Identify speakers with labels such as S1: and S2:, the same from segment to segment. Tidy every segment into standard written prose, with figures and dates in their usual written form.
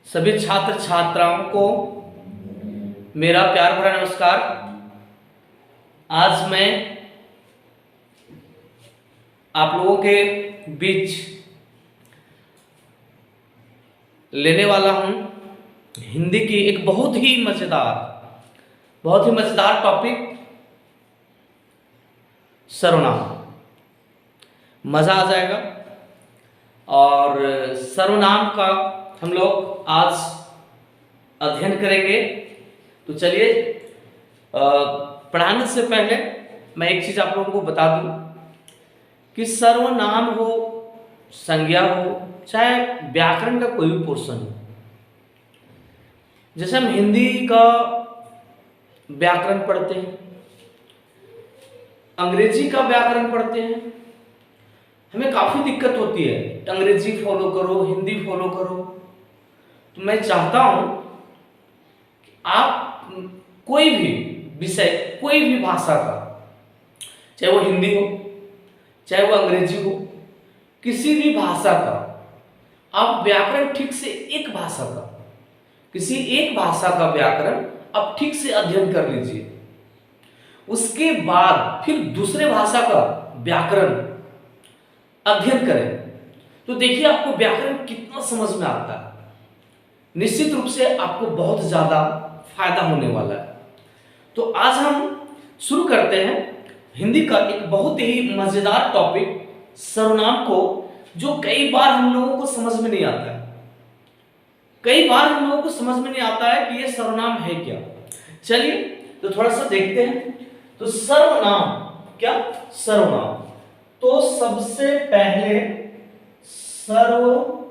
S1: सभी छात्र छात्राओं को मेरा प्यार भरा नमस्कार। आज मैं आप लोगों के बीच लेने वाला हूं हिंदी की एक बहुत ही मजेदार टॉपिक, सर्वनाम। मजा आ जाएगा। और सर्वनाम का हम लोग आज अध्ययन करेंगे। तो चलिए, पढ़ाने से पहले मैं एक चीज आप लोगों को बता दूं कि सर्वनाम हो, संज्ञा हो, चाहे व्याकरण का कोई भी पोर्शन हो, जैसे हम हिंदी का व्याकरण पढ़ते हैं, अंग्रेजी का व्याकरण पढ़ते हैं, हमें काफी दिक्कत होती है। अंग्रेजी फॉलो करो, हिंदी फॉलो करो। तो मैं चाहता हूं कि आप कोई भी विषय, कोई भी भाषा का, चाहे वो हिंदी हो, चाहे वो अंग्रेजी हो, किसी भी भाषा का आप व्याकरण ठीक से, किसी एक भाषा का व्याकरण आप ठीक से अध्ययन कर लीजिए। उसके बाद फिर दूसरे भाषा का व्याकरण अध्ययन करें तो देखिए आपको व्याकरण कितना समझ में आता है। निश्चित रूप से आपको बहुत ज्यादा फायदा होने वाला है। तो आज हम शुरू करते हैं हिंदी का एक बहुत ही मजेदार टॉपिक, सर्वनाम को, जो कई बार हम लोगों को समझ में नहीं आता है। कई बार हम लोगों को समझ में नहीं आता है कि ये सर्वनाम है क्या। चलिए तो थोड़ा सा देखते हैं। तो सर्वनाम क्या? सर्वनाम तो सबसे पहले सर्वनाम,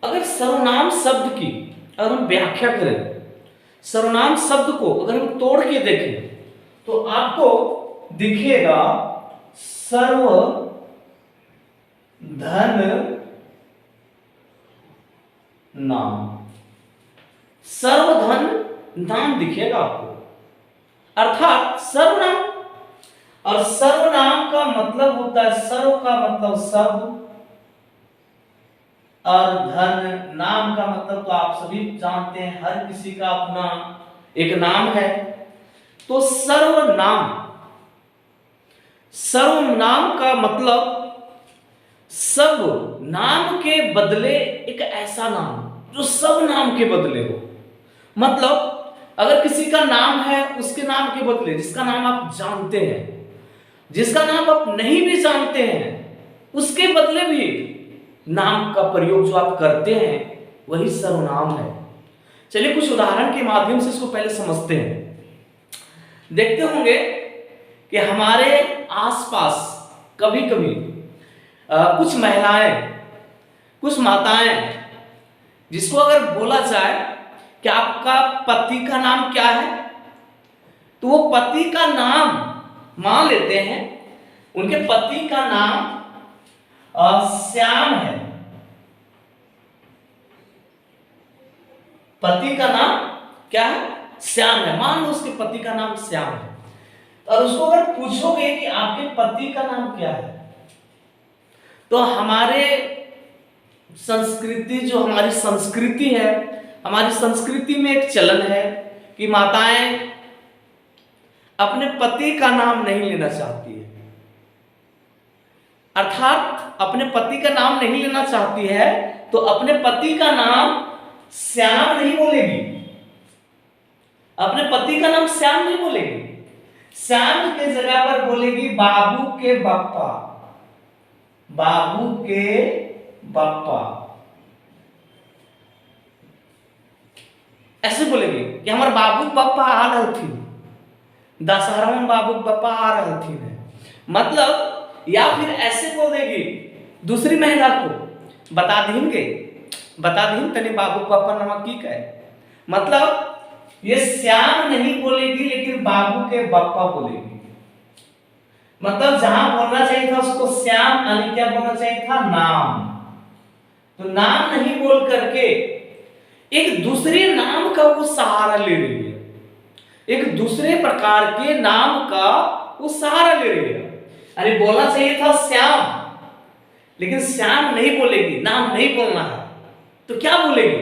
S1: अगर सर्वनाम शब्द की अगर हम व्याख्या करें, सर्वनाम शब्द को अगर हम तोड़ के देखें तो आपको दिखेगा सर्वधन नाम। सर्वधन नाम दिखेगा आपको, अर्थात सर्वनाम। और सर्वनाम का मतलब होता है, सर्व का मतलब सब और धन, नाम का मतलब तो आप सभी जानते हैं, हर किसी का अपना एक नाम है। तो सर्वनाम, सर्वनाम का मतलब सब नाम के बदले एक ऐसा नाम जो सब नाम के बदले हो। मतलब अगर किसी का नाम है, उसके नाम के बदले जिसका नाम आप जानते हैं, जिसका नाम आप नहीं भी जानते हैं, उसके बदले भी नाम का प्रयोग जो आप करते हैं वही सर्वनाम है। चलिए कुछ उदाहरण के माध्यम से इसको पहले समझते हैं। देखते होंगे कि हमारे आसपास कभी कभी कुछ महिलाएं, कुछ माताएं, जिसको अगर बोला जाए कि आपका पति का नाम क्या है, तो वो पति का नाम मान लेते हैं, उनके पति का नाम श्याम है। पति का नाम क्या है? श्याम है। मान लो उसके पति का नाम श्याम है। और उसको अगर पूछोगे कि आपके पति का नाम क्या है, तो हमारे संस्कृति, जो हमारी संस्कृति है, हमारी संस्कृति में एक चलन है कि माताएं अपने पति का नाम नहीं लेना चाहती है। अर्थात अपने पति का नाम नहीं लेना चाहती है तो अपने पति का नाम श्याम नहीं बोलेगी। अपने पति का नाम श्याम नहीं बोलेगी, श्याम के जगह पर बोलेगी बाबू के बप्पा, बाबू के बप्पा, ऐसे बोलेगी कि हमारे बाबू बप्पा आ रहलथिन, दशहरा में बाबू बप्पा आ रहलथिन। मतलब या फिर ऐसे बोल देगी दूसरी महिला को, बता दीन तने बाबू बप्पा नाम की है। मतलब ये श्याम नहीं बोलेगी लेकिन बाबू के बप्पा बोलेगी। मतलब जहां बोलना चाहिए था उसको श्याम, यानी क्या बोलना चाहिए था? नाम। तो नाम नहीं बोल करके एक दूसरे नाम का वो सहारा ले रही है, एक दूसरे प्रकार के नाम का वो सहारा ले रही है। अरे बोलना चाहिए था श्याम, लेकिन श्याम नहीं बोलेगी, नाम नहीं बोलना है, तो क्या बोलेगी?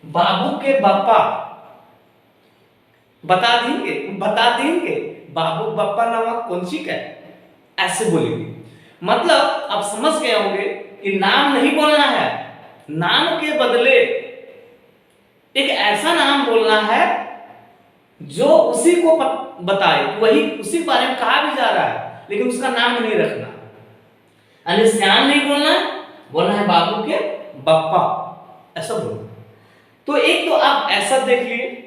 S1: बाबू के बापा। बता देंगे बाबू बापा नामक कौन सी है, ऐसे बोलेगी। मतलब आप समझ गए होंगे कि नाम नहीं बोलना है, नाम के बदले एक ऐसा नाम बोलना है जो उसी को बताए, वही उसी के बारे में कहा भी जा रहा है, लेकिन उसका नाम नहीं रखना। यानी श्याम नहीं बोलना है बाबू के बप्पा, ऐसा बोलना। तो एक तो आप ऐसा देख लिए।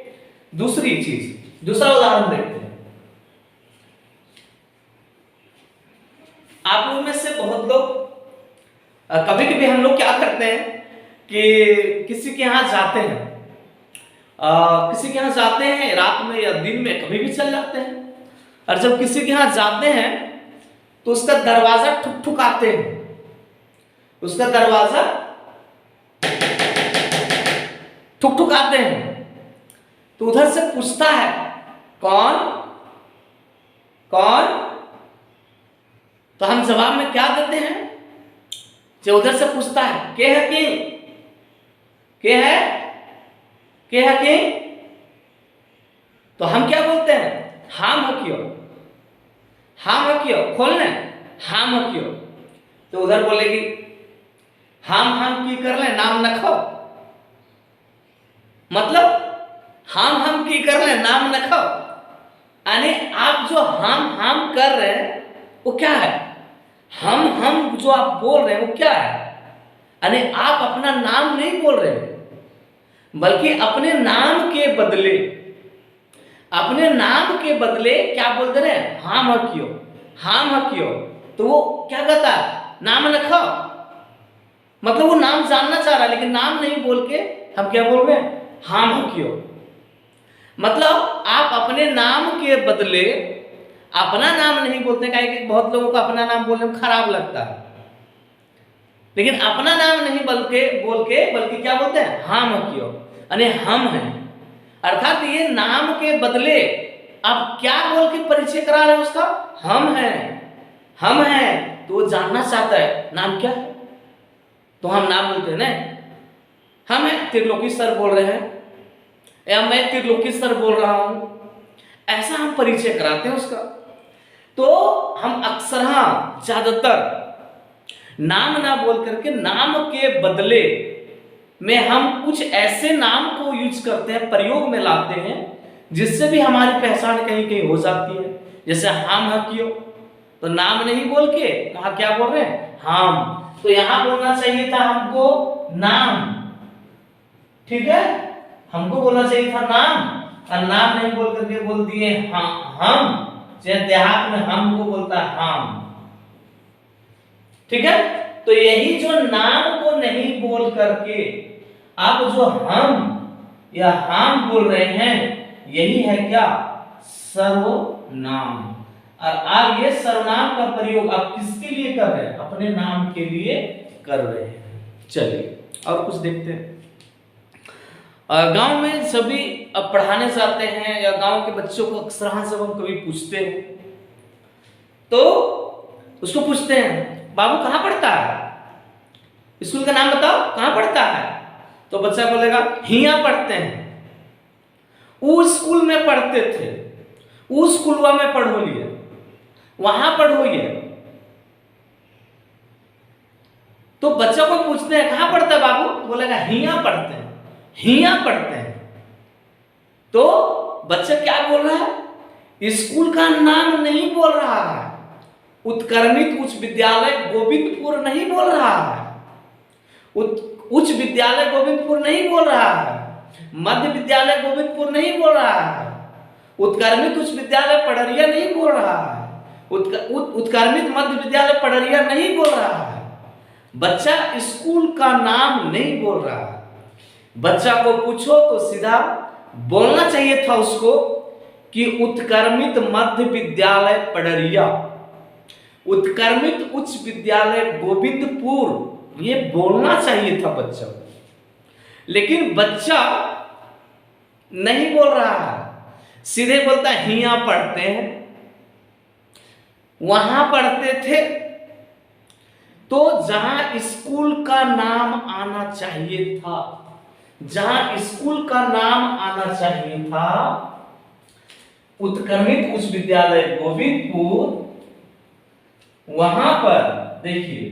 S1: दूसरी चीज, दूसरा उदाहरण देखते हैं। आप लोग में से बहुत लोग कभी कभी हम लोग क्या करते हैं कि किसी के यहाँ जाते हैं, किसी के यहाँ जाते हैं रात में या दिन में, कभी भी चल जाते हैं। और जब किसी के यहाँ जाते हैं तो उसका दरवाजा ठुकठुकाते हैं, उसका दरवाजा ठुकठुकाते हैं। तो उधर से पूछता है कौन कौन, तो हम जवाब में क्या देते हैं? जो उधर से पूछता है के है कि, के है कि, तो हम क्या बोलते हैं? हम हो क्यों, हम हो क्यों, खोलने हम हो क्यों। तो उधर बोलेगी हम की कर ले, नाम न खाओ। मतलब हम की कर ले, नाम न खाओ। यानी आप जो हम कर रहे हैं वो क्या है? हम जो आप बोल रहे हैं वो क्या है? यानी आप अपना नाम नहीं बोल रहे हैं, बल्कि अपने नाम के बदले क्या बोल दे रहे हैं? हम क्यों। तो वो क्या कहता है? नाम रखो। मतलब वो नाम जानना चाह रहा है, लेकिन नाम नहीं बोल के हम क्या बोल रहे हैं? हम क्यों। मतलब आप अपने नाम के बदले अपना नाम नहीं बोलते। कि बहुत लोगों को अपना नाम बोलने में खराब लगता है, लेकिन अपना नाम नहीं बल्कि क्या बोलते हैं? हम क्यों, यानी हम हैं। अर्थात ये नाम के बदले आप क्या बोल के परिचय करा रहे हैं उसका? हम हैं। तो वो जानना चाहता है नाम क्या है, तो हम नाम बोलते हैं ना, हम हैं त्रिलोकी सर बोल रहे हैं, या मैं त्रिलोकी सर बोल रहा हूं, ऐसा हम परिचय कराते हैं उसका। तो हम अक्सर ज्यादातर नाम ना बोल करके नाम के बदले में हम कुछ ऐसे नाम को यूज करते हैं, प्रयोग में लाते हैं, जिससे भी हमारी पहचान कहीं हो जाती है। जैसे हम क्यों, तो नाम नहीं बोल के वहां क्या बोल रहे हैं? हम। तो यहां बोलना चाहिए था हमको नाम, ठीक है, हमको बोलना चाहिए था नाम, और नाम नहीं बोल करके बोल दिए हम। देहात में हमको बोलता है हम, ठीक है। तो यही जो नाम को नहीं बोल करके आप जो हम या हम बोल रहे हैं, यही है क्या? सर्वनाम। और आप ये सर्वनाम का प्रयोग आप किसके लिए कर रहे हैं? अपने नाम के लिए कर रहे हैं। चलिए और कुछ देखते हैं। गांव में सभी अब पढ़ाने जाते हैं, या गांव के बच्चों को अक्सर जब हम कभी पूछते हैं तो उसको पूछते हैं बाबू कहाँ पढ़ता है, स्कूल का नाम बताओ, कहाँ पढ़ता है? तो बच्चा बोलेगा हिया पढ़ते हैं, वो स्कूल में पढ़ते थे, वो स्कूलवा में पढ़ो लिए, वहां पढ़ो ये। तो बच्चा को पूछते हैं कहाँ पढ़ता है बाबू, तो बोलेगा हिया पढ़ते हैं, हिया पढ़ते हैं। तो बच्चा क्या बोल रहा है? स्कूल का नाम नहीं बोल रहा है, उत्क्रमित उच्च विद्यालय गोविंदपुर नहीं बोल रहा है, उच्च विद्यालय गोविंदपुर नहीं बोल रहा है, मध्य विद्यालय गोविंदपुर नहीं बोल रहा है, उत्क्रमित उच्च विद्यालय पडरिया नहीं बोल रहा है, उत्क्रमित मध्य विद्यालय पडरिया नहीं बोल रहा है। बच्चा स्कूल का नाम नहीं बोल रहा है। बच्चा को पूछो तो सीधा बोलना चाहिए था उसको कि उत्क्रमित मध्य विद्यालय पडरिया, उत्क्रमित उच्च विद्यालय गोविंदपुर, ये बोलना चाहिए था बच्चा। लेकिन बच्चा नहीं बोल रहा है, सीधे बोलता है हिया पढ़ते हैं, वहां पढ़ते थे, तो जहां स्कूल का नाम आना चाहिए था, जहां स्कूल का नाम आना चाहिए था उत्क्रमित उच्च विद्यालय गोविंदपुर, वहां पर देखिए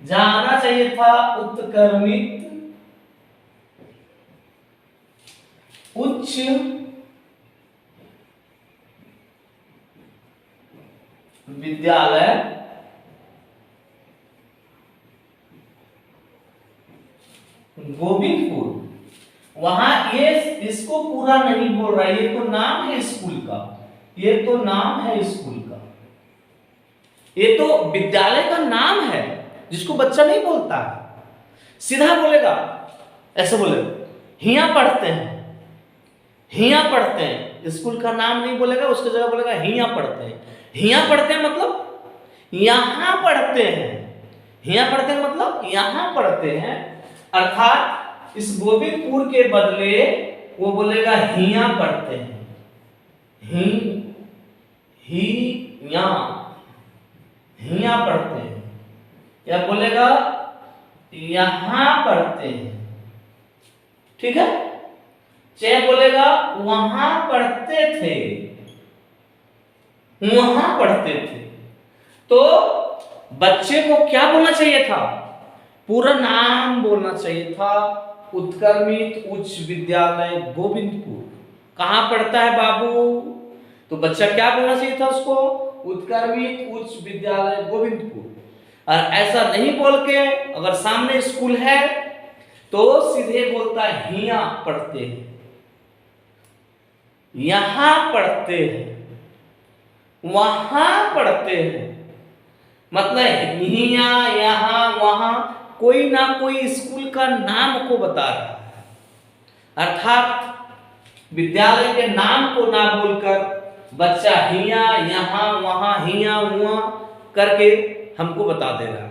S1: जहां आना चाहिए था उत्क्रमित उच्च विद्यालय गोविंदपुर, वहां ये इसको पूरा नहीं बोल रहा, ये तो नाम है स्कूल का, ये तो नाम है स्कूल का, ये तो विद्यालय का नाम है जिसको बच्चा नहीं बोलता है, सीधा बोलेगा, ऐसे बोलेगा हिया पढ़ते हैं, हिया पढ़ते हैं, स्कूल का नाम नहीं बोलेगा, उसकी जगह बोलेगा हिया पढ़ते हैं। हिया पढ़ते हैं मतलब यहां पढ़ते हैं, हिया पढ़ते हैं मतलब यहां पढ़ते हैं, अर्थात इस गोविंदपुर के बदले वो बोलेगा हिया पढ़ते हैं, हिया हिया पढ़ते हैं, या बोलेगा यहां पढ़ते हैं, ठीक है। चाहे बोलेगा वहां पढ़ते थे, वहां पढ़ते थे, तो बच्चे को क्या बोलना चाहिए था, पूरा नाम बोलना चाहिए था, उत्क्रमित उच्च विद्यालय गोविंदपुर। कहां पढ़ता है बाबू, तो बच्चा क्या बोलना चाहिए था उसको, उत्क्रमित उच्च विद्यालय गोविंदपुर। और ऐसा नहीं बोल के अगर सामने स्कूल है तो सीधे बोलता है हिया पढ़ते हैं, यहां पढ़ते हैं, वहां पढ़ते हैं, मतलब हिया यहां वहां कोई ना कोई स्कूल का नाम को बता रहा है, अर्थात विद्यालय के नाम को ना बोलकर बच्चा हिया यहां वहां हिया वहां करके हमको बता दे रहा है।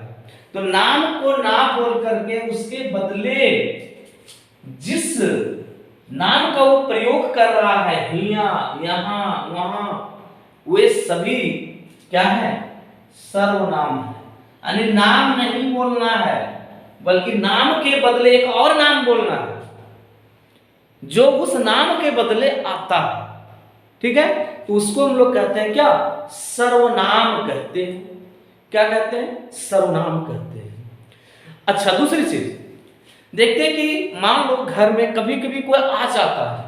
S1: तो नाम को ना बोल करके उसके बदले जिस नाम का वो प्रयोग कर रहा है हिया यहां वहां, वे सभी क्या है, सर्वनाम है, यानी नाम नहीं बोलना है बल्कि नाम के बदले एक और नाम बोलना है जो उस नाम के बदले आता है, ठीक है। तो उसको हम लोग कहते हैं क्या, सर्वनाम कहते हैं, क्या कहते हैं, सर्वनाम कहते हैं। अच्छा दूसरी चीज देखते हैं कि मान लो घर में कभी कभी कोई आ जाता है,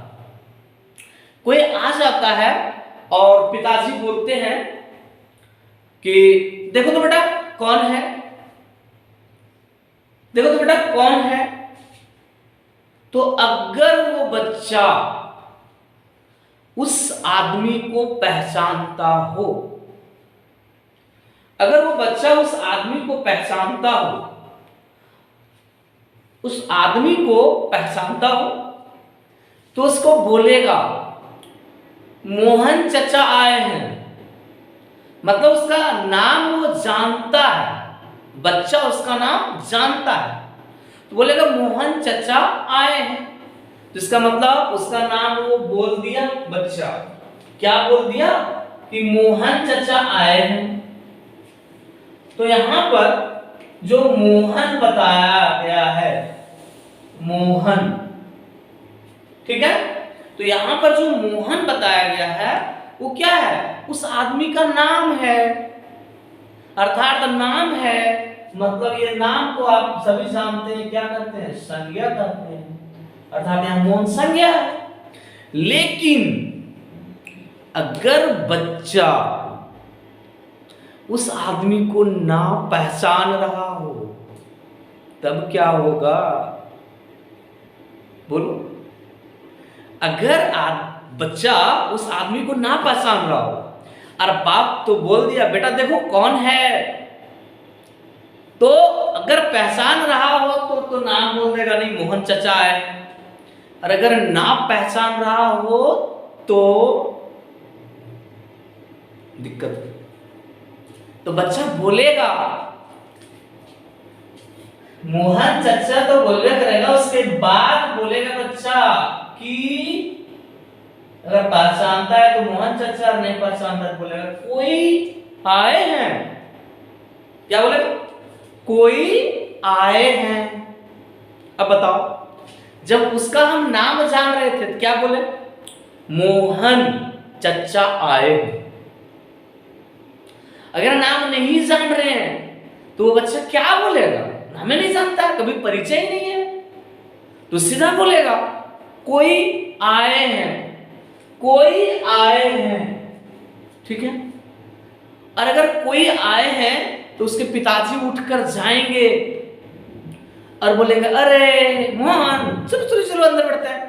S1: कोई आ जाता है और पिताजी बोलते हैं कि देखो तो बेटा कौन है, देखो तो बेटा कौन है। तो अगर वो बच्चा उस आदमी को पहचानता हो, अगर वो बच्चा उस आदमी को पहचानता हो, उस आदमी को पहचानता हो तो उसको बोलेगा मोहन चचा आए हैं, मतलब उसका नाम वो जानता है, बच्चा उसका नाम जानता है, तो बोलेगा मोहन चचा आए हैं, तो इसका मतलब उसका नाम वो बोल दिया, बच्चा क्या बोल दिया कि मोहन चचा आए हैं। तो यहां पर जो मोहन बताया गया है, मोहन, ठीक है, तो यहां पर जो मोहन बताया गया है वो क्या है, उस आदमी का नाम है, अर्थात नाम है, मतलब ये नाम को आप सभी जानते हैं, क्या कहते हैं, संज्ञा कहते हैं, अर्थात यहां मोहन संज्ञा है। लेकिन अगर बच्चा उस आदमी को ना पहचान रहा हो तब क्या होगा, बोलो। अगर बच्चा उस आदमी को ना पहचान रहा हो और बाप तो बोल दिया बेटा देखो कौन है, तो अगर पहचान रहा हो तो नाम बोल देगा, नहीं मोहन चचा है, और अगर ना पहचान रहा हो तो दिक्कत, तो बच्चा बोलेगा मोहन चचा, तो बोलबे करेगा, उसके बाद बोलेगा बच्चा कि अगर पहचानता है तो मोहन चचा, नहीं पहचानता तो बोलेगा कोई आए हैं, क्या बोलेगा, कोई आए हैं। अब बताओ, जब उसका हम नाम जान रहे थे तो क्या बोले? मोहन चचा आए हैं। अगर नाम नहीं जान रहे हैं तो वो बच्चा क्या बोलेगा? नाम ही नहीं जानता, कभी परिचय ही नहीं है, तो सीधा बोलेगा कोई आए हैं, कोई आए हैं। ठीक है। और अगर कोई आए हैं तो उसके पिताजी उठकर जाएंगे और बोलेंगे अरे मोहन चलो चलो चलो अंदर बैठते हैं।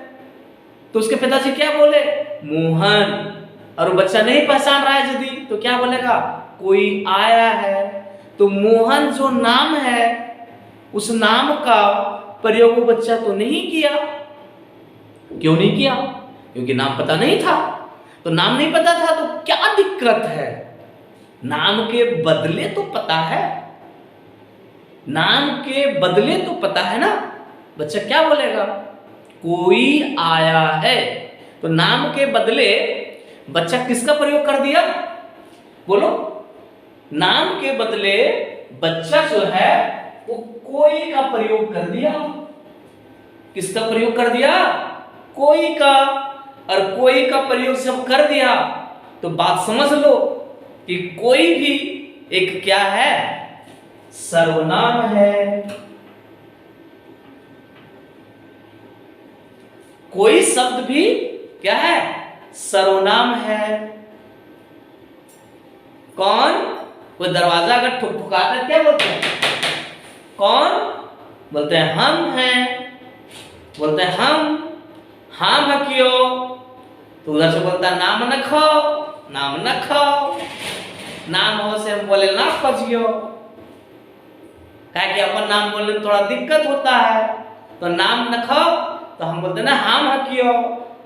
S1: तो उसके पिताजी क्या बोले? मोहन। और वो बच्चा नहीं पहचान रहा है यदि, तो क्या बोलेगा? कोई आया है। तो मोहन जो नाम है उस नाम का प्रयोग वो बच्चा तो नहीं किया। क्यों नहीं किया? क्योंकि नाम पता नहीं था। तो नाम नहीं पता था तो क्या दिक्कत है? नाम के बदले तो पता है, नाम के बदले तो पता है ना। बच्चा क्या बोलेगा? कोई आया है। तो नाम के बदले बच्चा किसका प्रयोग कर दिया? बोलो। नाम के बदले बच्चा जो है वो कोई का प्रयोग कर दिया। किसका प्रयोग कर दिया? कोई का। और कोई का प्रयोग जब कर दिया तो बात समझ लो कि कोई भी एक क्या है? सर्वनाम है। कोई शब्द भी क्या है? सर्वनाम है। कौन? वो दरवाजा अगर ठुकठुकाता है क्या बोलते हैं? कौन? बोलते हैं हम हैं। बोलते हैं हम क्यों? तो उधर से बोलता है नाम न खाओ, नाम न खाओ। नाम हो से हम बोले ना खोजियो, क्या कि अपन नाम बोलने में थोड़ा दिक्कत होता है। तो नाम न खाओ तो हम बोलते ना हम क्यों?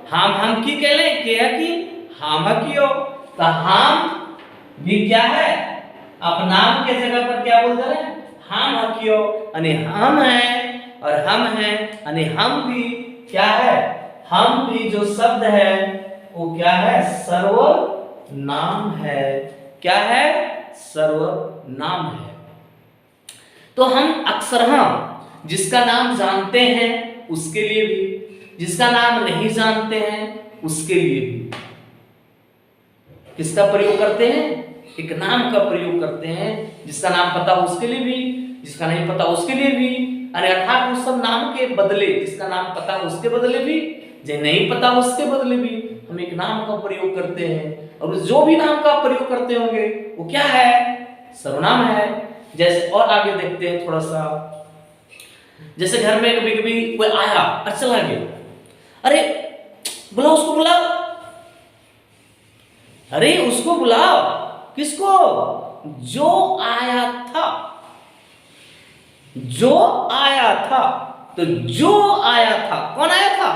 S1: हम की कहले के है कि हम क्यों? तो हम भी क्या है? आप नाम के जगह पर क्या बोलते हैं? हम क्यों, यानी हम हैं। और हम हैं यानी हम भी क्या है? हम भी जो शब्द है वो क्या है? सर्वनाम है। क्या है? सर्वनाम है। तो हम अक्सर जिसका नाम जानते हैं उसके लिए भी, जिसका नाम नहीं जानते हैं उसके लिए भी किसका प्रयोग करते हैं? एक नाम का प्रयोग करते हैं। जिसका नाम पता उसके लिए भी, जिसका नहीं पता उसके लिए भी। अर्थात उस सब नाम के बदले, जिसका नाम पता उसके बदले भी, जो नहीं पता उसके बदले भी हम एक नाम का प्रयोग करते हैं। और जो भी नाम का प्रयोग करते होंगे वो क्या है? सर्वनाम है। जैसे और आगे देखते हैं थोड़ा सा। जैसे घर में कभी कभी कोई आया और चला गया, अरे बुलाओ उसको, बुलाओ, अरे उसको बुलाओ। किसको? जो आया था, जो आया था। तो जो आया था, कौन आया था?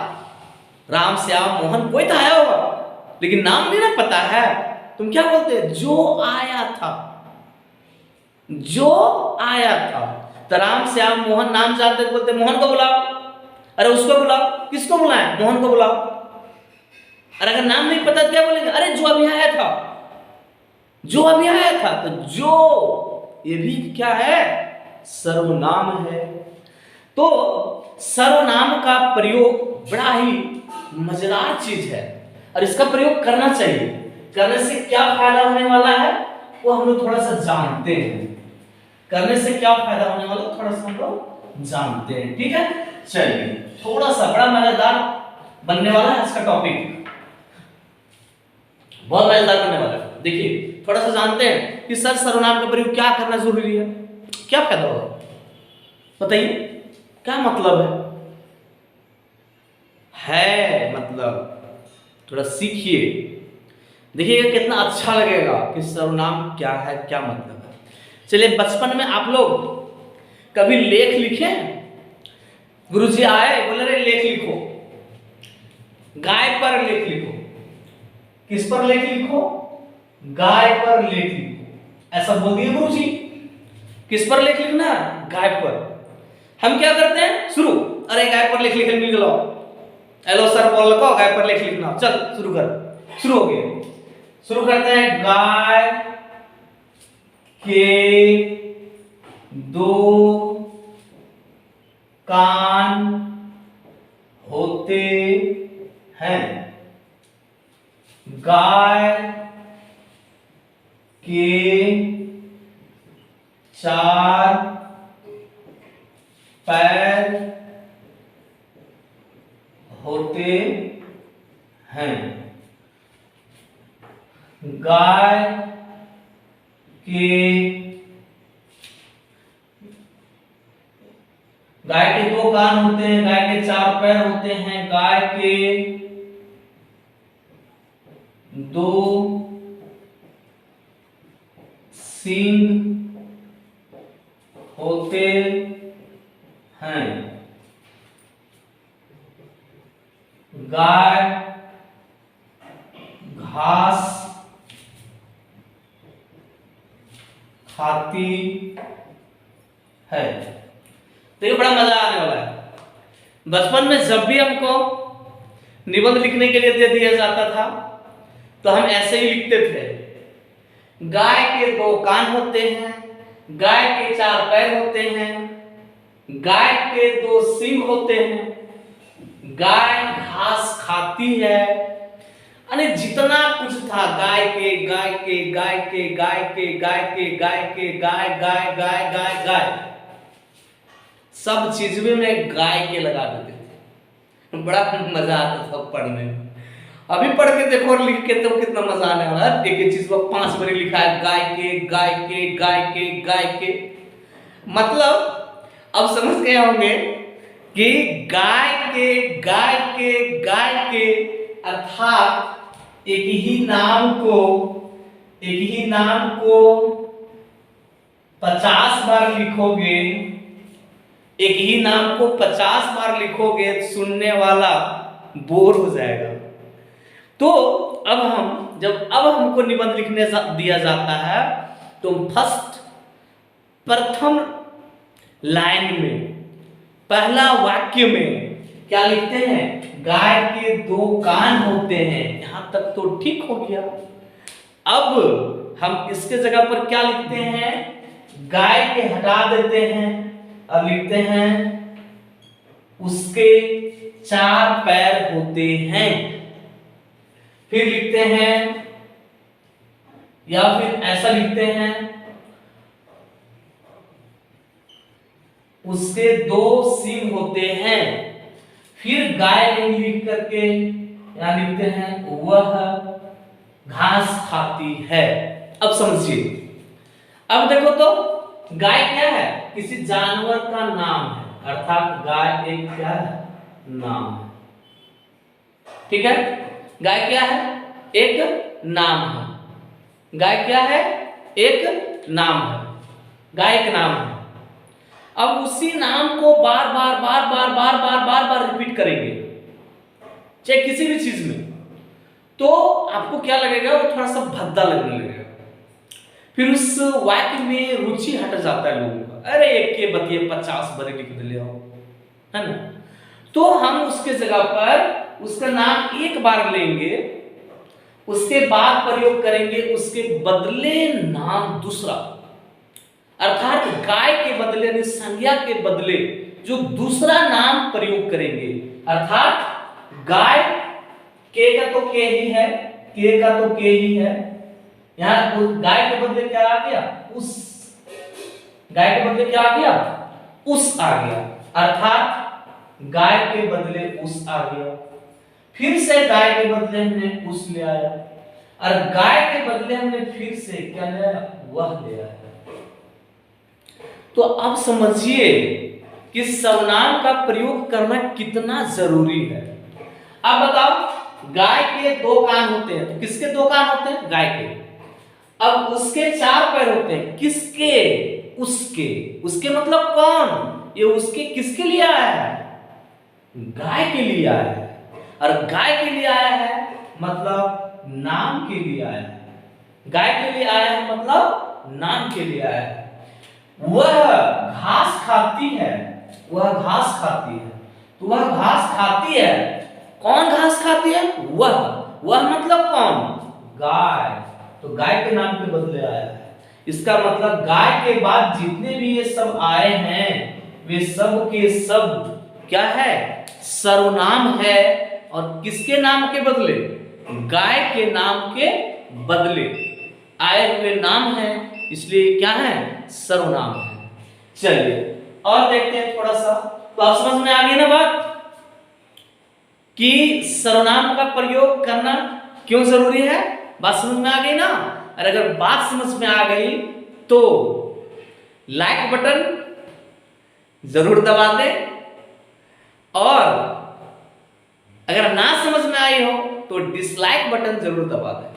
S1: राम श्याम मोहन कोई तो आया होगा, लेकिन नाम नहीं ना पता है। तुम क्या बोलते हैं? जो आया था, जो आया था। तो राम श्याम मोहन नाम जानते तो बोलते मोहन को बुलाओ। अरे उसको बुलाओ। किसको बुलाएं? मोहन को बुलाओ। और अगर नाम नहीं पता तो क्या बोलेंगे? अरे जो अभी आया था, जो अभी आया था। तो जो ये भी क्या है? सर्वनाम है। तो सर्वनाम का प्रयोग बड़ा ही मजेदार चीज है और इसका प्रयोग करना चाहिए। करने से क्या फायदा होने वाला है वो हम लोग थोड़ा सा जानते हैं। करने से क्या फायदा होने वाला थोड़ा सा हम लोग जानते हैं। ठीक है, चलिए थोड़ा सा बड़ा मजेदार बनने वाला है इसका टॉपिक, बहुत मजेदार बनने वाला है। देखिए थोड़ा सा जानते हैं कि सर सर्वनाम का प्रयोग क्या करना जरूरी है, क्या फायदा होगा, बताइए क्या मतलब है मतलब थोड़ा सीखिए, देखिएगा कितना अच्छा लगेगा कि सर्वनाम क्या है, क्या मतलब है। चलिए बचपन में आप लोग कभी लेख लिखे? गुरुजी आए बोले रे लेख लिखो, गाय पर लेख लिखो। किस पर लेख लिखो? गाय पर लेख लिखो, ऐसा बोल दिए गुरुजी। किस पर लेख लिखना? गाय पर। हम क्या करते हैं? शुरू, अरे गाय पर लेख लिखने मिल गया, हेलो सर बोल लो गाय पर लेख लिखना, चल शुरू कर। शुरू हो गया, शुरू करते हैं। गाय के दो कान होते हैं। गाय के चार पैर होते हैं। गाय के दो कान होते हैं, गाय के चार पैर होते हैं, गाय के दो सींग होते हैं। गाय घास खाती है। तो ये बड़ा मजा आने वाला है। बचपन में जब भी हमको निबंध लिखने के लिए दे दिया जाता था तो हम ऐसे ही लिखते थे। गाय के दो कान होते हैं, गाय के चार पैर होते हैं, गाय के दो सींग होते हैं, गाय घास खाती है। अरे जितना कुछ था गाय के गाय के गाय के गाय के गाय के गाय के गाय गाय गाय गाय गाय सब चीज में गाय के लगा देते थे। बड़ा मजा आता था पढ़ने में। अभी पढ़ के देखो और लिख के तो कितना मजा आने वाला है। एक एक चीज पर 5 बार लिखा है, गाय के गाय के गाय के गाय के। मतलब अब समझ गए होंगे कि गाय के गाय के गाय के अर्थात एक ही नाम को 50 बार लिखोगे, एक ही नाम को 50 बार लिखोगे, सुनने वाला बोर हो जाएगा। तो अब हमको निबंध लिखने दिया जाता है तो प्रथम लाइन में, पहला वाक्य में क्या लिखते हैं? गाय के दो कान होते हैं। यहां तक तो ठीक हो गया। अब हम इसके जगह पर क्या लिखते हैं? गाय के हटा देते हैं, अब लिखते हैं उसके 4 पैर होते हैं। फिर लिखते हैं या फिर ऐसा लिखते हैं उसके 2 सींग होते हैं। फिर गाय नहीं लिख करके यहां लिखते हैं वह घास खाती है। अब समझिए, अब देखो तो गाय क्या है? किसी जानवर का नाम है, अर्थात गाय एक क्या है? नाम है। ठीक है, गाय क्या है? एक नाम है। गाय क्या है? एक नाम है। गाय एक नाम है। अब उसी नाम को बार बार रिपीट करेंगे, चाहे किसी भी चीज में, तो आपको क्या लगेगा? वो थोड़ा सा भद्दा लगने लगेगा। फिर उस वाक्य में रुचि हट जाता है लोगों का। अरे एक के बतिए 50 बार लिख दे, है ना? तो हम उसके जगह पर उसका नाम एक बार लेंगे, उसके बाद प्रयोग करेंगे उसके बदले नाम दूसरा, अर्थात गाय के बदले यानी संज्ञा के बदले जो दूसरा नाम प्रयोग करेंगे। अर्थात गाय के का तो के ही है, के का तो के ही है। यहां गाय के बदले क्या आ गया? उस। गाय के बदले क्या आ गया? उस आ गया। अर्थात गाय के बदले उस आ गया। फिर से गाय के बदले हमने उस ले आया, और गाय के बदले हमने फिर से क्या ले आया? वह ले आया। तो अब समझिए कि सर्वनाम का प्रयोग करना कितना जरूरी है। अब बताओ, गाय के 2 कान होते हैं, तो किसके 2 कान होते हैं? गाय के। अब उसके 4 पैर होते हैं, किसके? उसके। उसके मतलब कौन? ये उसके किसके लिए आया है? गाय के लिए आया है। और गाय के लिए आया है मतलब नाम के लिए आया है। गाय के लिए आया है मतलब नाम के लिए आया है। वह घास खाती है, वह घास खाती है, तो वह घास खाती है। कौन घास खाती है? वह मतलब कौन? गाय। तो गाय के नाम के बदले आया है। इसका मतलब गाय के बाद जितने भी ये सब आए हैं वे सब के सब क्या है, सर्वनाम है। और किसके नाम के बदले, गाय के नाम के बदले आए हुए नाम है, इसलिए क्या है, सर्वनाम है। चलिए और देखते हैं थोड़ा सा। तो आप समझ में आ गई ना बात कि सर्वनाम का प्रयोग करना क्यों जरूरी है, बात समझ में आ गई ना। और अगर बात समझ में आ गई तो लाइक बटन जरूर दबा दें, और अगर ना समझ में आई हो तो डिसलाइक बटन जरूर दबा दें।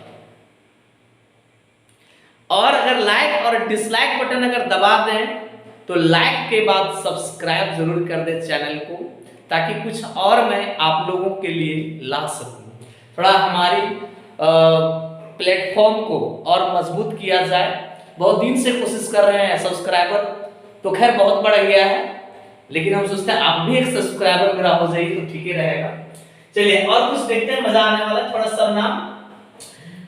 S1: और अगर लाइक और डिसलाइक बटन अगर दबा दें तो लाइक के बाद सब्सक्राइब जरूर कर दें चैनल को, ताकि कुछ और मैं आप लोगों के लिए ला सकूं, थोड़ा हमारी प्लेटफॉर्म को और मजबूत किया जाए। बहुत दिन से कोशिश कर रहे हैं, सब्सक्राइबर तो खैर बहुत बढ़ गया है, लेकिन हम सोचते हैं आप भी एक सब्सक्राइबर मेरा हो जाइए तो ठीक ही रहेगा। चलिए और कुछ देखते हैं, मजा आने वाला है थोड़ा सर्वनाम।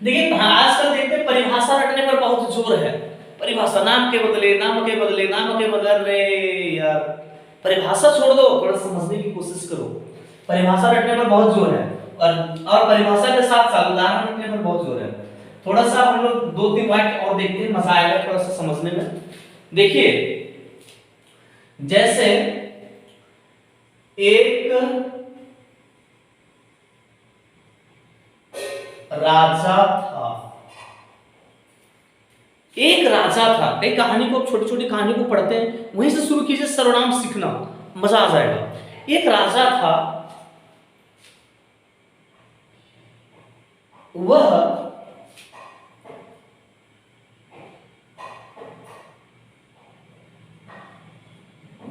S1: देखिए आजकल देखते हैं परिभाषा रटने पर बहुत जोर है। परिभाषा नाम के बदले, नाम के बदले, नाम के बदले। रे यार परिभाषा छोड़ दो, थोड़ा समझने की कोशिश करो। परिभाषा रटने पर बहुत जोर है, और परिभाषा के साथ साथ उदाहरण रटने पर बहुत जोर है। थोड़ा सा हम लोग 2-3 वाक्य और देखते हैं, मजा आएगा थोड़ा सा समझने में। देखिए जैसे एक राजा था, एक राजा था। एक कहानी को, छोटी छोटी कहानी को पढ़ते हैं, वहीं से शुरू कीजिए, सर्वनाम सीखना मजा आ जाएगा। एक राजा था, वह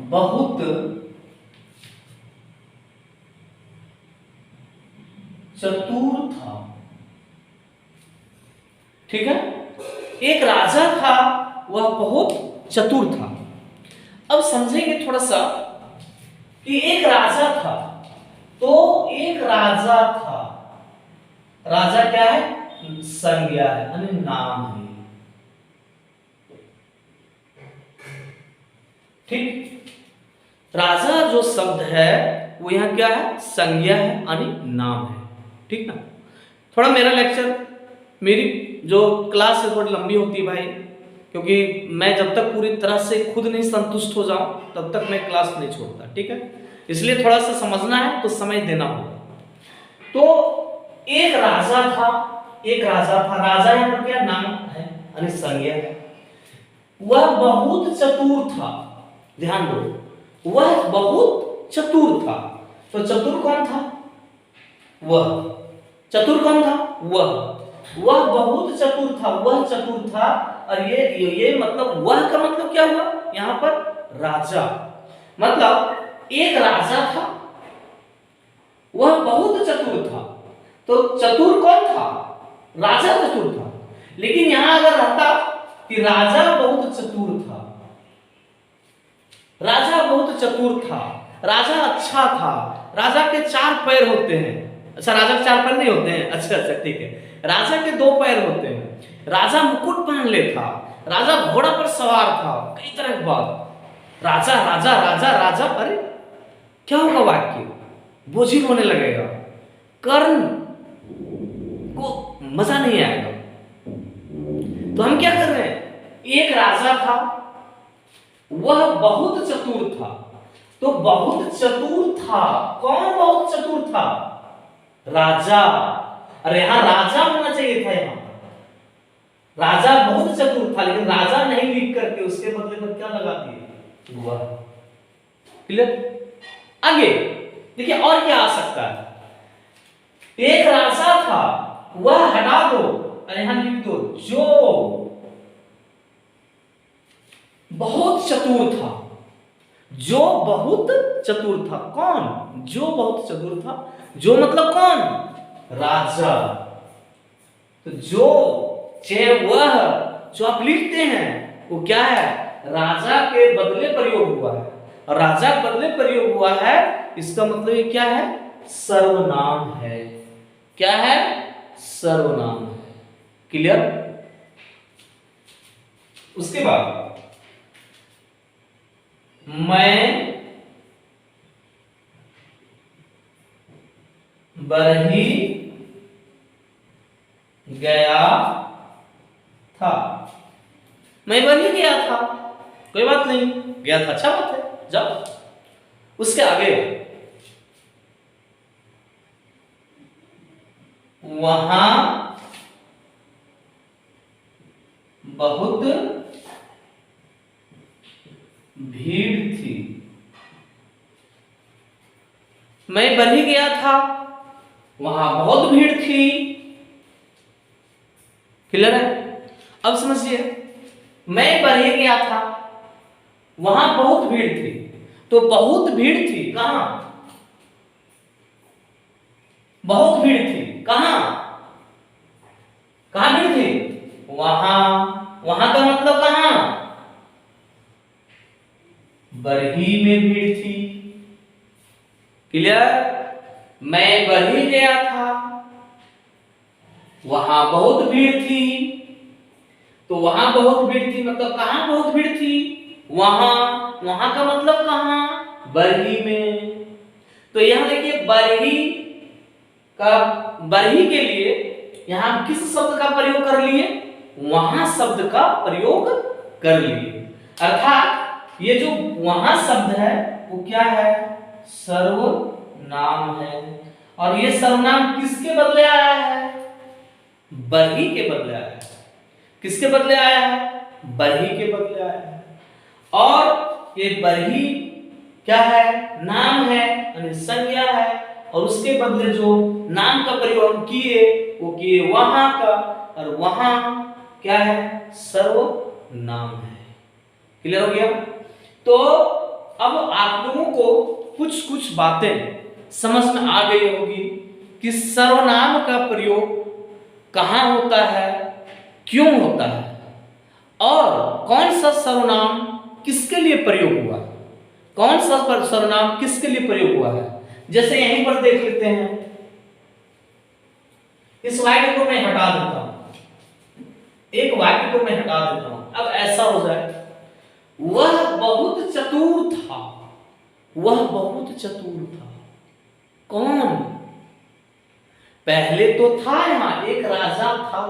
S1: बहुत चतुर था। ठीक है, एक राजा था, वह बहुत चतुर था। अब समझेंगे थोड़ा सा कि एक राजा था, तो एक राजा था, राजा क्या है, संज्ञा है, यानी नाम है। ठीक, राजा जो शब्द है वो यहां क्या है, संज्ञा है, यानी नाम है। ठीक ना। थोड़ा मेरा लेक्चर, मेरी जो क्लास है थोड़ी लंबी होती है भाई, क्योंकि मैं जब तक पूरी तरह से खुद नहीं संतुष्ट हो जाऊं तब तक मैं क्लास नहीं छोड़ता। ठीक है, इसलिए थोड़ा सा समझना है तो समय देना होगा। तो एक राजा था, एक राजा था, राजा यहां पर क्या नाम है, यानी संज्ञा है। वह बहुत चतुर था, ध्यान दो, वह बहुत चतुर था। तो चतुर कौन था, वह। चतुर कौन था, वह बहुत चतुर था, वह चतुर था। और ये मतलब वह का मतलब क्या हुआ यहां पर, राजा। मतलब एक राजा था, वह बहुत चतुर था। तो चतुर कौन था, राजा चतुर था। लेकिन यहां अगर रहता कि राजा बहुत चतुर था, राजा बहुत चतुर था, राजा अच्छा था, राजा के 4 पैर होते हैं। अच्छा राजा के 4 पैर नहीं होते हैं, अच्छा अच्छा ठीक है, राजा के 2 पैर होते हैं, राजा मुकुट पहन ले था, राजा घोड़ा पर सवार था, कई तरह की बात। राजा राजा राजा राजा, अरे क्या होगा वाक्य, बोझिल होने लगेगा, कर्ण को मजा नहीं आएगा। तो हम क्या कर रहे हैं, एक राजा था, वह बहुत चतुर था। तो बहुत चतुर था, कौन बहुत चतुर था, राजा। अरे यहां राजा होना चाहिए था, यहां राजा बहुत चतुर था, लेकिन राजा नहीं लिख करके उसके बदले पर क्या लगा दिए, वह। क्लियर। आगे देखिए और क्या आ सकता है। एक राजा था, वह हटा दो और यहां लिख दो, जो बहुत चतुर था। जो बहुत चतुर था, कौन, जो बहुत चतुर था, जो मतलब कौन, राजा। तो जो वह जो आप लिखते हैं वो क्या है, राजा के बदले प्रयोग हुआ है, और राजा के बदले प्रयोग हुआ है, इसका मतलब ये क्या है, सर्वनाम है। क्या है, सर्वनाम है। क्लियर। उसके बाद मैं बरही गया था। मैं बरही गया था, कोई बात नहीं, गया था अच्छा बात है, जाओ। उसके आगे वहां बहुत भीड़ थी। मैं बरही गया था, वहां बहुत भीड़ थी। क्लियर है? अब समझिए, मैं बरही गया था, वहां बहुत भीड़ थी। तो बहुत भीड़ थी कहां? बहुत भीड़ थी कहां? कहां भीड़ थी? वहां। वहां का मतलब कहां? बरही में भीड़ थी। क्लियर? मैं बरही गया था, वहां बहुत भीड़ थी। तो वहां बहुत भीड़ थी मतलब कहां बहुत भीड़ थी? वहां। वहां का मतलब कहां? बरही में। तो यहां देखिए, बरही का, बरही के लिए यहां किस शब्द का प्रयोग कर लिए? वहां शब्द का प्रयोग कर लिए। अर्थात ये जो वहां शब्द है वो क्या है? सर्वनाम है। और ये सर्वनाम किसके बदले आया है? बरही के बदले आया है। किसके बदले आया है? बरही के बदले आया है। और ये बरही क्या है? नाम है, यानी संज्ञा है। और उसके बदले जो नाम का प्रयोग हम किए वो किए वहां का, और वहां क्या है? सर्वनाम है। क्लियर हो गया? तो अब आप लोगों को कुछ कुछ बातें समझ में आ गई होगी कि सर्वनाम का प्रयोग कहां होता है, क्यों होता है, और कौन सा सर्वनाम किसके लिए प्रयोग हुआ, कौन सा सर्वनाम किसके लिए प्रयोग हुआ है। जैसे यहीं पर देख लेते हैं, इस वाक्य को मैं हटा देता हूं, एक वाक्य को मैं हटा देता हूं। अब ऐसा हो जाए, वह बहुत चतुर था। वह बहुत चतुर था। कौन? पहले तो था यहां एक राजा था,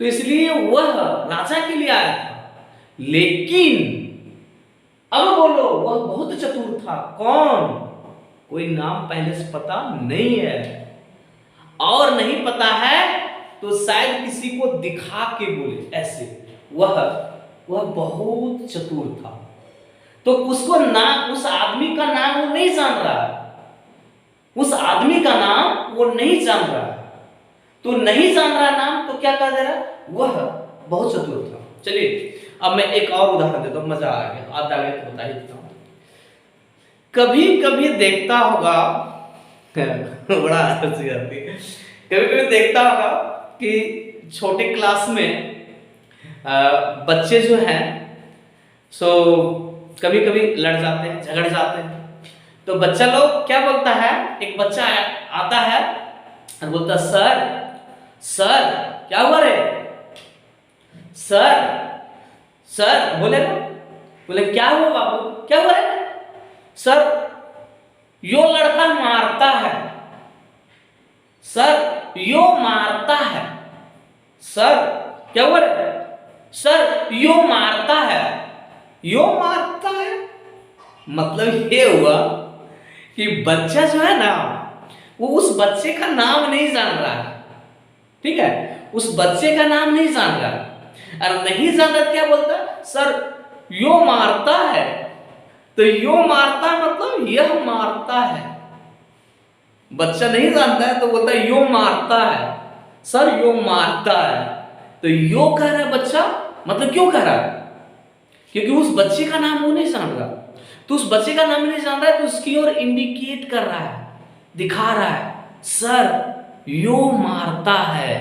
S1: तो इसलिए वह राजा के लिए आया था। लेकिन अब बोलो, वह बहुत चतुर था। कौन? कोई नाम पहले से पता नहीं है, और नहीं पता है तो शायद किसी को दिखा के बोले ऐसे, वह बहुत चतुर था। तो उसको नाम, उस आदमी का नाम वो नहीं जान रहा है। उस आदमी का नाम वो नहीं जान रहा है। तो नहीं जान रहा नाम, तो क्या कह दे रहा? वह बहुत चतुर था। चलिए अब मैं एक और उदाहरण देता हूं, मजा आ गया, आता गया तो बता ही देता हूं। कभी कभी देखता होगा बड़ा हंसी आती है, कभी कभी देखता होगा कि छोटे क्लास में बच्चे जो हैं सो कभी कभी लड़ जाते हैं, झगड़ जाते हैं। तो बच्चा लोग क्या बोलता है? एक बच्चा आता है और बोलता, सर सर क्या हुआ रे? सर सर बोले ना, बोले क्या हुआ बाबू, क्या हुआ रे? सर यो लड़का मारता है, सर यो मारता है। सर क्या हुआ रे? सर यो मारता है। यो मारता है मतलब ये हुआ कि बच्चा जो है ना, वो उस बच्चे का नाम नहीं जान रहा है। ठीक है, उस बच्चे का नाम नहीं जान रहा, और नहीं जान रहा क्या बोलता? सर यो मारता है। तो यो मारता मतलब यह मारता है। बच्चा नहीं जानता है तो बोलता है यो मारता है, सर यो मारता है। तो यो कह रहा है बच्चा, मतलब क्यों कह रहा है? क्योंकि उस बच्चे का नाम वो नहीं जान रहा। तो उस बच्चे का नाम नहीं जान रहा है तो उसकी ओर इंडिकेट कर रहा है, दिखा रहा है, सर यो मारता है।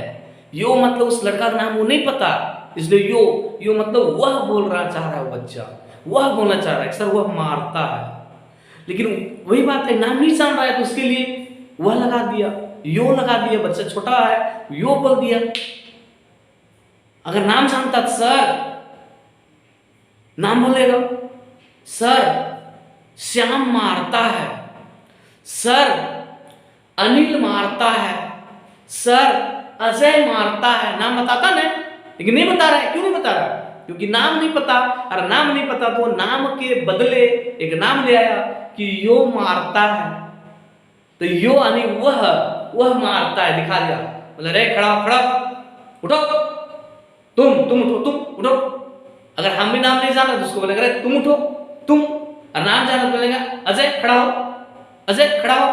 S1: यो मतलब उस लड़का का नाम वो नहीं पता, इसलिए यो यो मतलब वह बोल रहा चाह रहा है, वो बच्चा वह बोलना चाह रहा है सर वह मारता है। लेकिन वही बात है, नाम नहीं जान रहा है तो उसके लिए वह लगा दिया, यो लगा दिया। बच्चा छोटा है, यो बोल दिया। अगर नाम जानता, सर नाम बोलेगा। सर श्याम मारता है, सर अनिल मारता है, सर अजय मारता है। नाम बताता ना, लेकिन नहीं बता रहा है। क्यों नहीं बता रहा? क्योंकि नाम नहीं पता। और नाम नहीं पता तो नाम के बदले एक नाम ले आया कि यो मारता है। तो यो यानी वह मारता है, दिखा दिया। बोले रे खड़ा खड़ा, उठो, तुम उठो, तुम उठो। अगर हम भी नाम नहीं जाना तो उसको बोलेगा रे तुम उठो, तुम। और नाम जाना तो बोलेगा अजय खड़ा हो, अजय खड़ा हो।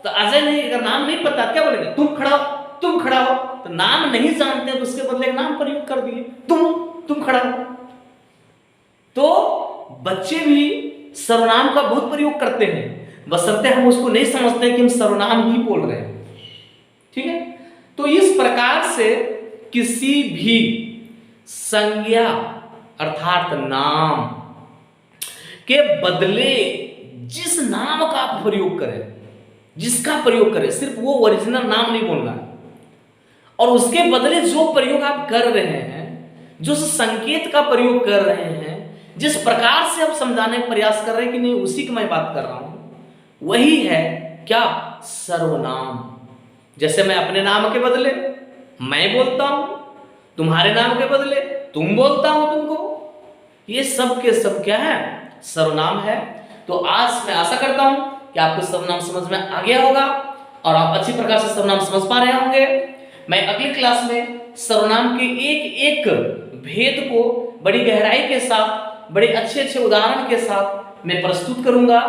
S1: तो अजय नहीं, अगर नाम नहीं पता क्या बोलेगा? तुम खड़ा हो, तुम खड़ा हो। तो नाम नहीं जानते तो उसके बदले नाम प्रयोग कर दिए, तुम खड़ा हो। तो बच्चे भी सर्वनाम का बहुत प्रयोग करते हैं, बशर्ते हम उसको नहीं समझते कि हम सर्वनाम ही बोल रहे हैं। ठीक है, तो इस प्रकार से किसी भी संज्ञा अर्थात नाम के बदले जिस नाम का आप प्रयोग करें, जिसका प्रयोग करें, सिर्फ वो ओरिजिनल नाम नहीं बोलना है। और उसके बदले जो प्रयोग आप कर रहे हैं, जो संकेत का प्रयोग कर रहे हैं, जिस प्रकार से आप समझाने का प्रयास कर रहे हैं कि नहीं, उसी की मैं बात कर रहा हूं। वही है क्या? सर्वनाम। जैसे मैं अपने नाम के बदले मैं बोलता हूं, तुम्हारे नाम के बदले तुम बोलता हूं तुमको। ये सब के सब क्या है? सर्वनाम है। तो आज मैं आशा करता हूं कि आपको सर्वनाम समझ में आ गया होगा और आप अच्छी प्रकार से सर्वनाम समझ पा रहे होंगे। मैं अगली क्लास में सर्वनाम के एक एक भेद को बड़ी गहराई के साथ, बड़े अच्छे अच्छे उदाहरण के साथ मैं प्रस्तुत करूंगा।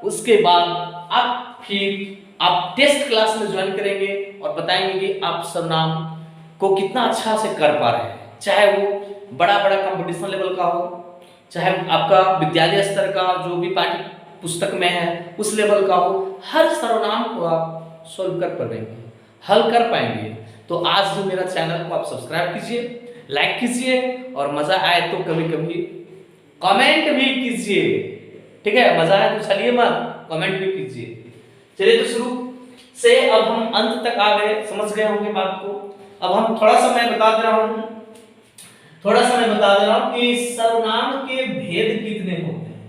S1: उसके बाद आप टेस्ट क्लास में ज्वाइन करेंगे और बताएंगे कि आप सर्वनाम को कितना अच्छा से कर पा रहे हैं। चाहे वो बड़ा कंपटीशन लेवल का हो, चाहे आपका विद्यालय स्तर का जो भी पाठ्य पुस्तक में है उस लेवल का हो, हर सर्वनाम को आप सॉल्व कर पाएंगे, हल कर पाएंगे। तो आज भी मेरा चैनल को आप सब्सक्राइब कीजिए, लाइक कीजिए और मजा आए तो कभी कभी कमेंट भी कीजिए। ठीक है, मजा आए तो चलिए मत, कमेंट भी कीजिए। चलिए तो शुरू से अब हम अंत तक आ गए, समझ गए होंगे बात को। अब हम थोड़ा सा मैं बता दे रहा हूं कि सर्वनाम के भेद कितने होते हैं।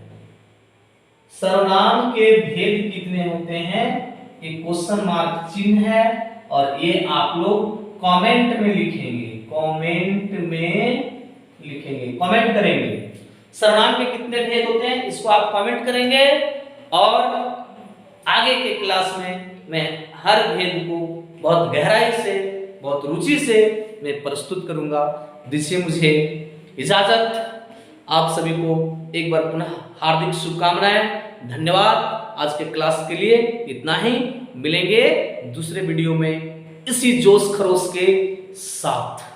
S1: सर्वनाम के भेद कितने होते हैं, ये क्वेश्चन मार्क चिन्ह है और ये आप लोग कमेंट में लिखेंगे, कमेंट करेंगे। सर्वनाम के कितने भेद होते हैं इसको आप कमेंट करेंगे और आगे के क्लास में मैं हर भेद को बहुत गहराई से, बहुत रुचि से मैं प्रस्तुत करूंगा। दीजिए मुझे इजाजत। आप सभी को एक बार पुनः हार्दिक शुभकामनाएं। धन्यवाद। आज के क्लास के लिए इतना ही। मिलेंगे दूसरे वीडियो में इसी जोश खरोश के साथ।